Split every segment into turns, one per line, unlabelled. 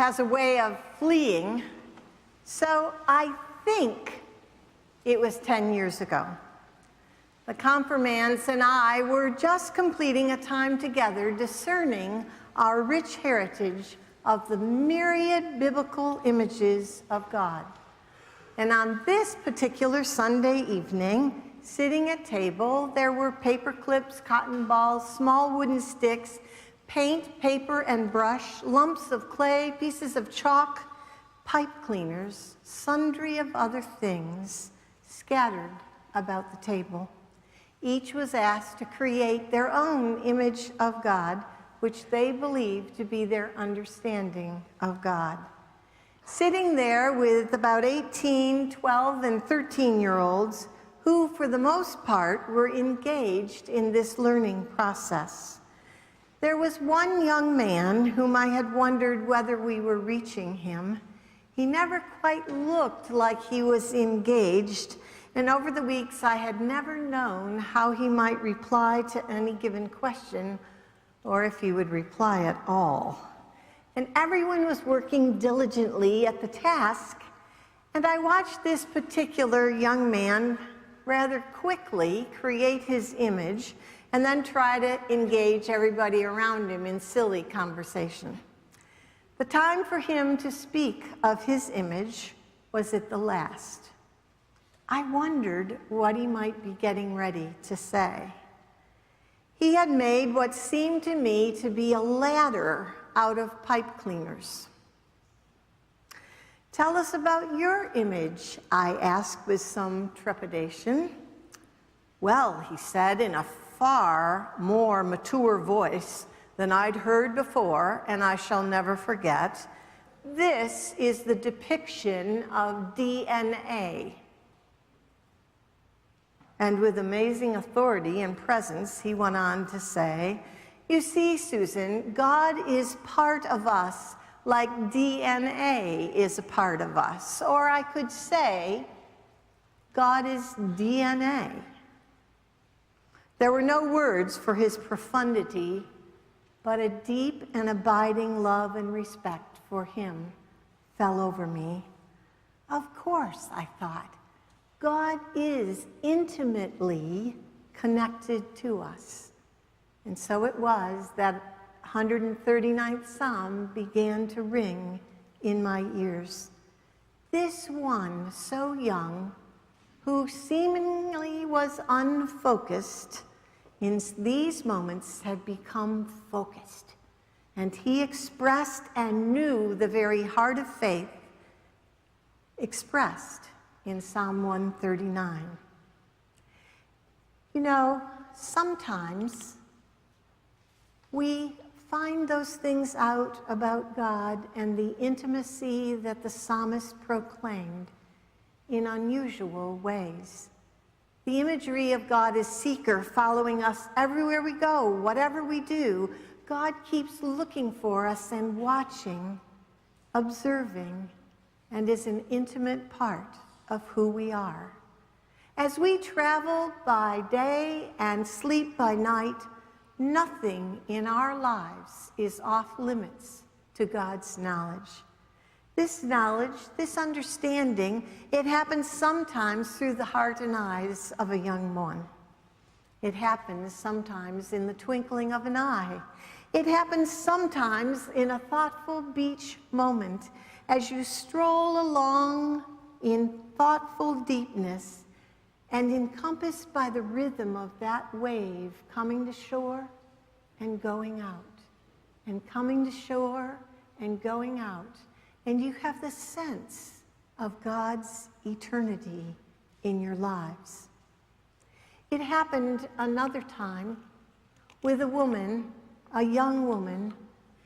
has a way of fleeing, so I think it was 10 years ago. The confirmands and I were just completing a time together discerning our rich heritage of the myriad biblical images of God. And on this particular Sunday evening, sitting at table, there were paper clips, cotton balls, small wooden sticks, paint, paper, and brush, lumps of clay, pieces of chalk, pipe cleaners, sundry of other things scattered about the table. Each was asked to create their own image of God, which they believed to be their understanding of God. Sitting there with about 18, 12, and 13-year-olds who, for the most part, were engaged in this learning process. There was one young man whom I had wondered whether we were reaching him. He never quite looked like he was engaged, and over the weeks I had never known how he might reply to any given question, or if he would reply at all. And everyone was working diligently at the task, and I watched this particular young man rather quickly create his image and then try to engage everybody around him in silly conversation. The time for him to speak of his image was at the last. I wondered what he might be getting ready to say. He had made what seemed to me to be a ladder out of pipe cleaners. "Tell us about your image," I asked with some trepidation. "Well," he said in a far more mature voice than I'd heard before, and I shall never forget, "this is the depiction of DNA." And with amazing authority and presence, he went on to say, "You see, Susan, God is part of us like DNA is a part of us. Or I could say, God is DNA." There were no words for his profundity, but a deep and abiding love and respect for him fell over me. Of course, I thought, God is intimately connected to us. And so it was that 139th Psalm began to ring in my ears. This one so young, who seemingly was unfocused, in these moments had become focused. And he expressed and knew the very heart of faith expressed in Psalm 139. You know, sometimes we find those things out about God and the intimacy that the psalmist proclaimed in unusual ways. The imagery of God as seeker, following us everywhere we go, whatever we do. God keeps looking for us and watching, observing, and is an intimate part of who we are. As we travel by day and sleep by night, nothing in our lives is off limits to God's knowledge. This knowledge, this understanding, it happens sometimes through the heart and eyes of a young one. It happens sometimes in the twinkling of an eye. It happens sometimes in a thoughtful beach moment as you stroll along in thoughtful deepness and encompassed by the rhythm of that wave coming to shore and going out, and coming to shore and going out. And you have the sense of God's eternity in your lives. It happened another time with a woman, a young woman,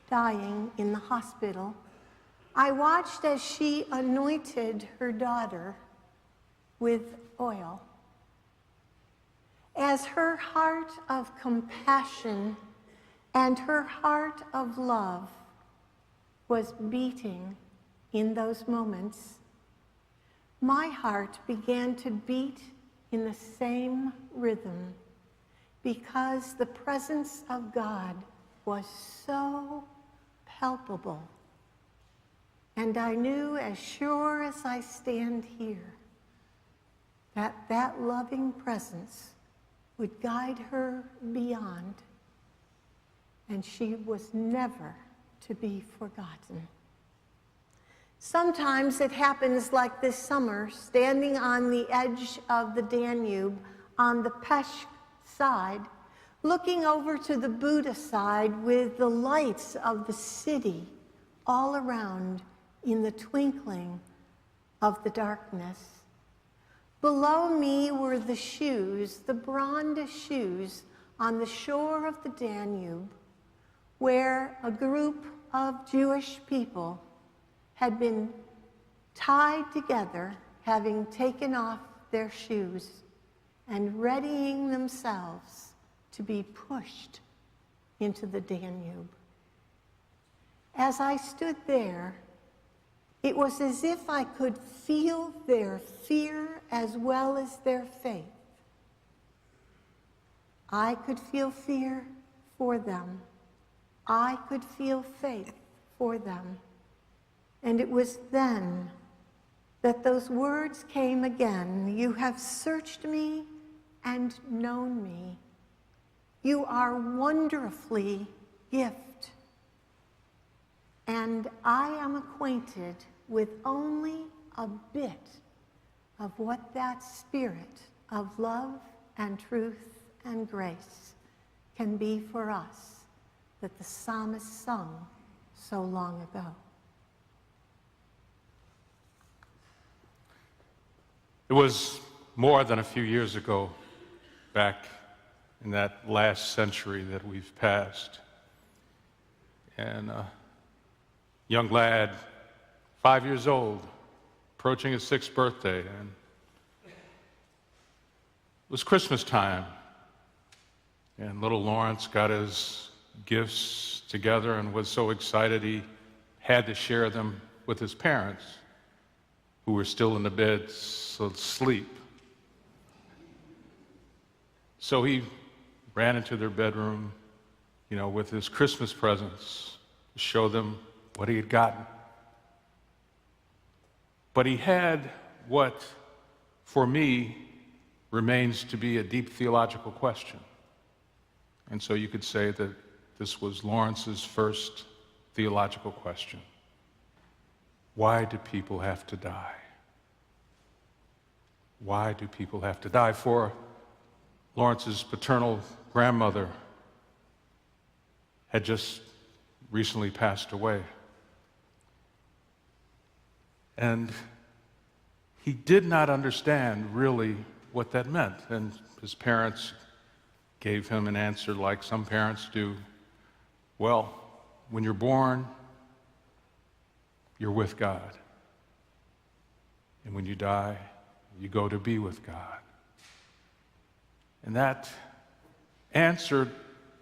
dying in the hospital. I watched as she anointed her daughter with oil. As her heart of compassion and her heart of love was beating in those moments, my heart began to beat in the same rhythm because the presence of God was so palpable And I knew as sure as I stand here that that loving presence would guide her beyond, and she was never to be forgotten. Sometimes it happens like this summer, standing on the edge of the Danube on the Pesh side, looking over to the Buda side with the lights of the city all around in the twinkling of the darkness. Below me were the shoes, the bronze shoes on the shore of the Danube, where a group of Jewish people had been tied together, having taken off their shoes and readying themselves to be pushed into the Danube. As I stood there, it was as if I could feel their fear as well as their faith. I could feel fear for them. I could feel faith for them. And it was then that those words came again. You have searched me and known me. You are wonderfully gifted. And I am acquainted with only a bit of what that spirit of love and truth and grace can be for us that the psalmist sung so long ago.
It was more than a few years ago, back in that last century that we've passed. And a young lad, 5 years old, approaching his 6th birthday, and it was Christmas time. And little Lawrence got his gifts together and was so excited he had to share them with his parents, who were still in the bed asleep. So he ran into their bedroom, with his Christmas presents to show them what he had gotten. But he had what, for me, remains to be a deep theological question. And so you could say that this was Lawrence's first theological question. Why do people have to die? Why do people have to die? For Lawrence's paternal grandmother had just recently passed away. And he did not understand really what that meant. And his parents gave him an answer like some parents do. Well, when you're born, you're with God. And when you die, you go to be with God. And that answer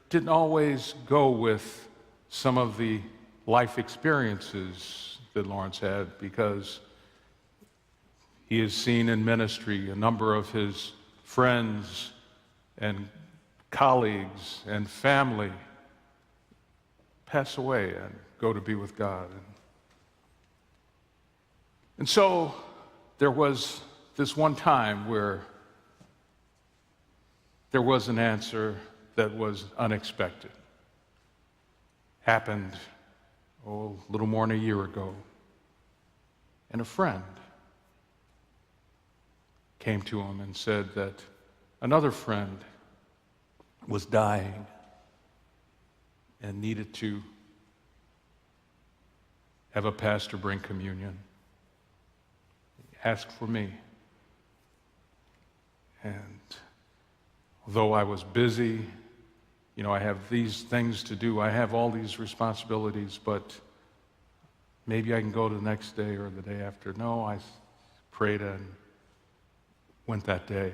didn't always go with some of the life experiences that Lawrence had, because he has seen in ministry a number of his friends and colleagues and family pass away and go to be with God. And so there was this one time where there was an answer that was unexpected. Happened, a little more than a year ago. And a friend came to him and said that another friend was dying and needed to have a pastor bring communion. He asked for me. And although I was busy, I have these things to do, I have all these responsibilities, but maybe I can go the next day or the day after. No, I prayed and went that day.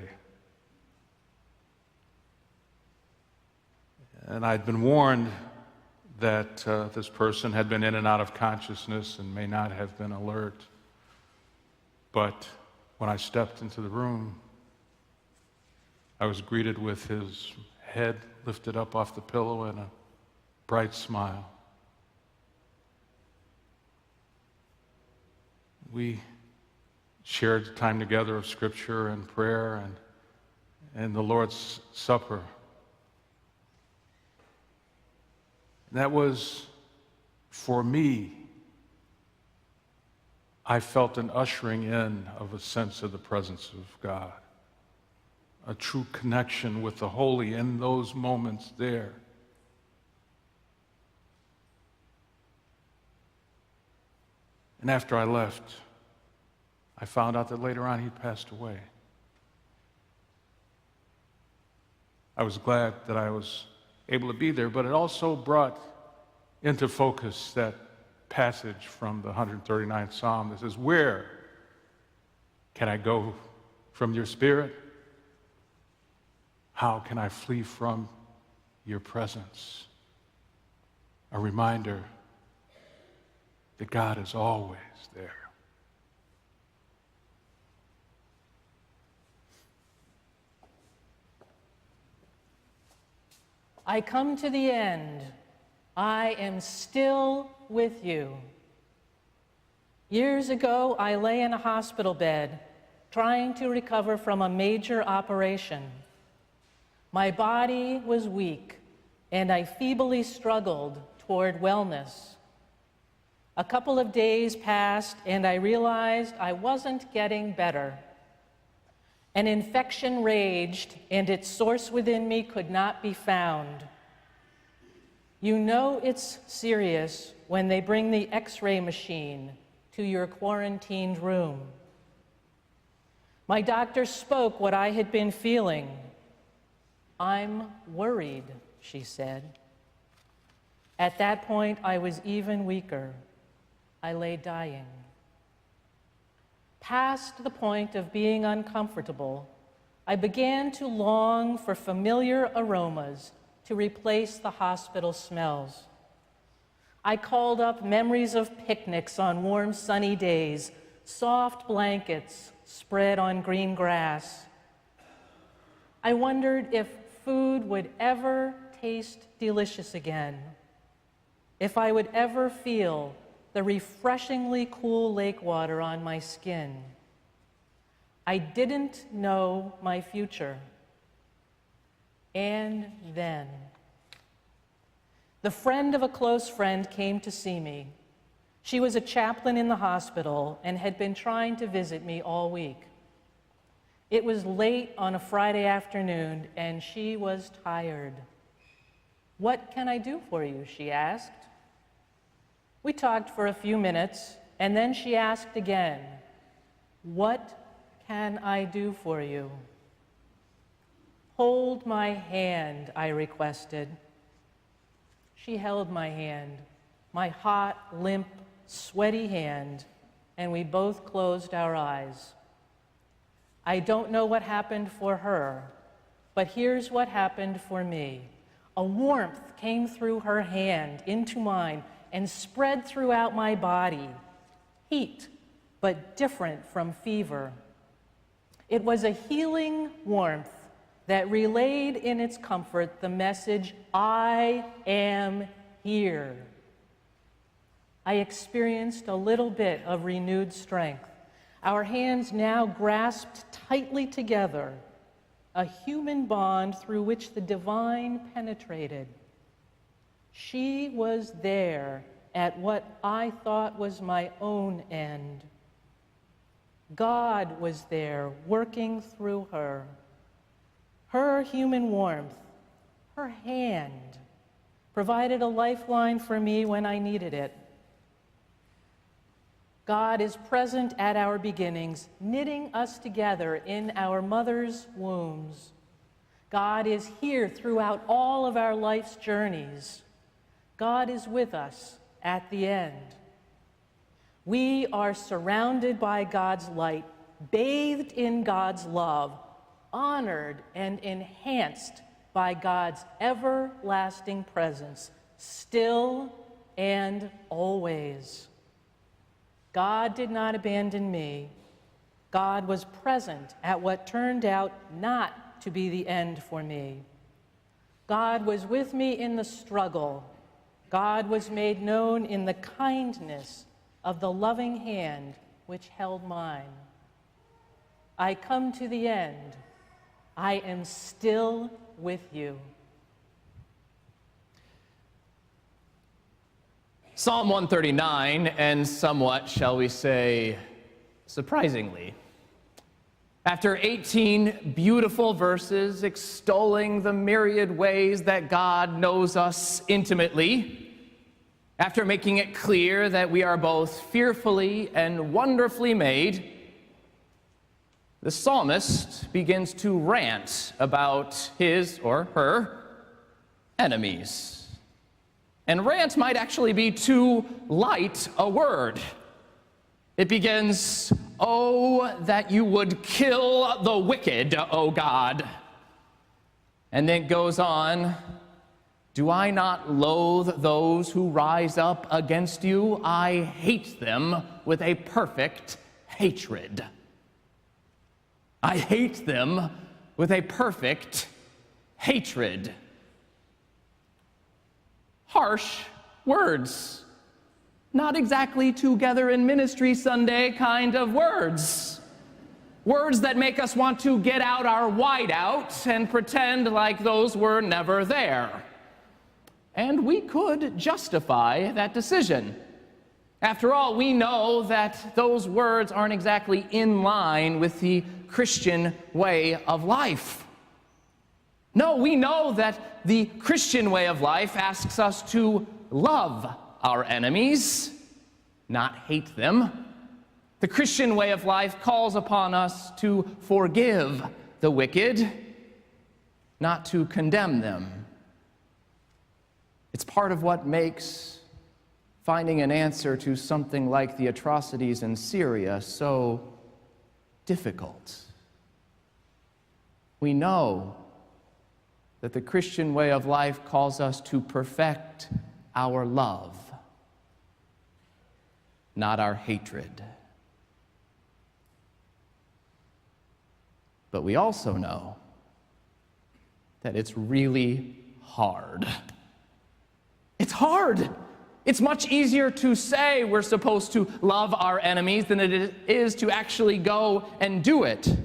And I'd been warned that this person had been in and out of consciousness and may not have been alert. But when I stepped into the room, I was greeted with his head lifted up off the pillow and a bright smile. we shared time together of Scripture and prayer and the Lord's Supper. That was, for me, I felt an ushering in of a sense of the presence of God, a true connection with the holy in those moments there. And after I left, I found out that later on he'd passed away. I was glad that I was able to be there, but it also brought into focus that passage from the 139th Psalm that says, "Where can I go from your spirit? How can I flee from your presence?" A reminder that God is always there.
I come to the end. I am still with you. Years ago, I lay in a hospital bed trying to recover from a major operation. My body was weak, and I feebly struggled toward wellness. A couple of days passed, and I realized I wasn't getting better. An infection raged, and its source within me could not be found. You know it's serious when they bring the X-ray machine to your quarantined room. My doctor spoke what I had been feeling. "I'm worried," she said. At that point, I was even weaker. I lay dying. Past the point of being uncomfortable, I began to long for familiar aromas to replace the hospital smells. I called up memories of picnics on warm, sunny days, soft blankets spread on green grass. I wondered if food would ever taste delicious again, if I would ever feel the refreshingly cool lake water on my skin. I didn't know my future. And then, the friend of a close friend came to see me. She was a chaplain in the hospital and had been trying to visit me all week. It was late on a Friday afternoon, and she was tired. "What can I do for you?" she asked. We talked for a few minutes, and then she asked again, "What can I do for you?" "Hold my hand," I requested. She held my hand, my hot, limp, sweaty hand, and we both closed our eyes. I don't know what happened for her, but here's what happened for me. A warmth came through her hand into mine and spread throughout my body. Heat, but different from fever. It was a healing warmth that relayed in its comfort the message, "I am here." I experienced a little bit of renewed strength. Our hands now grasped tightly together, a human bond through which the divine penetrated. She was there at what I thought was my own end. God was there working through her. Her human warmth, her hand, provided a lifeline for me when I needed it. God is present at our beginnings, knitting us together in our mother's wombs. God is here throughout all of our life's journeys. God is with us at the end. We are surrounded by God's light, bathed in God's love, honored and enhanced by God's everlasting presence, still and always. God did not abandon me. God was present at what turned out not to be the end for me. God was with me in the struggle. God was made known in the kindness of the loving hand which held mine. I come to the end. I am still with you.
Psalm 139 ends somewhat, shall we say, surprisingly. After 18 beautiful verses extolling the myriad ways that God knows us intimately, after making it clear that we are both fearfully and wonderfully made, the psalmist begins to rant about his or her enemies. And rant might actually be too light a word. It begins, "Oh, that you would kill the wicked, O God." And then goes on, "Do I not loathe those who rise up against you? I hate them with a perfect hatred." I hate them with a perfect hatred. Harsh words. Not exactly together in ministry Sunday kind of words. Words that make us want to get out our whiteout and pretend like those were never there. And we could justify that decision. After all, we know that those words aren't exactly in line with the Christian way of life. No, we know that the Christian way of life asks us to love our enemies, not hate them. The Christian way of life calls upon us to forgive the wicked, not to condemn them. It's part of what makes finding an answer to something like the atrocities in Syria so difficult. We know that the Christian way of life calls us to perfect our love, not our hatred. But we also know that it's really hard. It's hard. It's much easier to say we're supposed to love our enemies than it is to actually go and do it.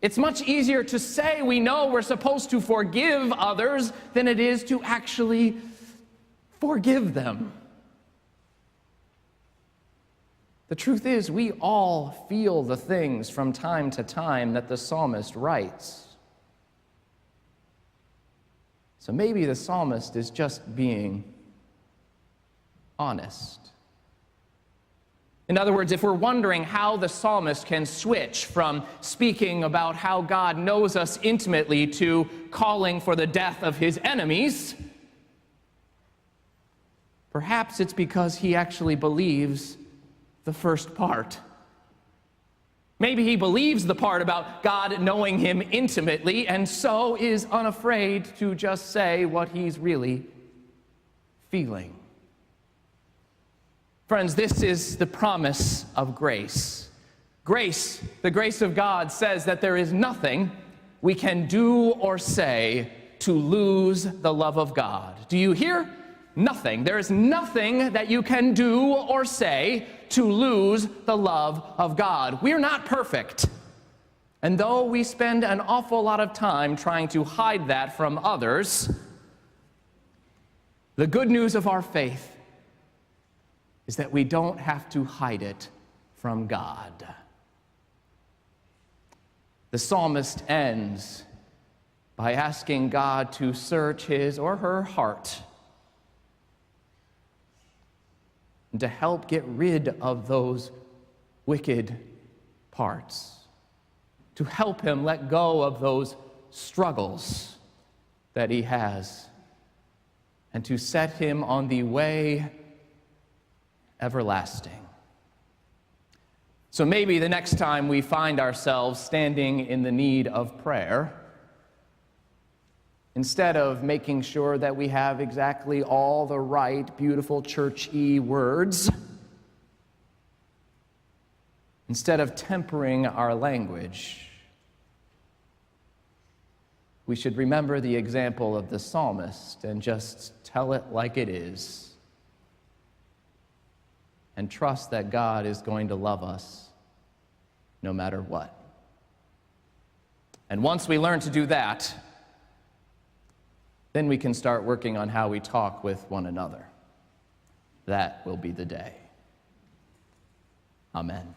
It's much easier to say we know we're supposed to forgive others than it is to actually forgive them. The truth is, we all feel the things from time to time that the psalmist writes. So maybe the psalmist is just being honest. In other words, if we're wondering how the psalmist can switch from speaking about how God knows us intimately to calling for the death of his enemies, perhaps it's because he actually believes the first part. Maybe he believes the part about God knowing him intimately and so is unafraid to just say what he's really feeling. Friends, this is the promise of grace. Grace, the grace of God, says that there is nothing we can do or say to lose the love of God. Do you hear? Nothing. There is nothing that you can do or say to lose the love of God. We're not perfect. And though we spend an awful lot of time trying to hide that from others, the good news of our faith is that we don't have to hide it from God. The psalmist ends by asking God to search his or her heart and to help get rid of those wicked parts, to help him let go of those struggles that he has, and to set him on the way everlasting. So maybe the next time we find ourselves standing in the need of prayer, instead of making sure that we have exactly all the right, beautiful church-y words, instead of tempering our language, we should remember the example of the psalmist and just tell it like it is. and trust that God is going to love us no matter what. And once we learn to do that, then we can start working on how we talk with one another. That will be the day. Amen.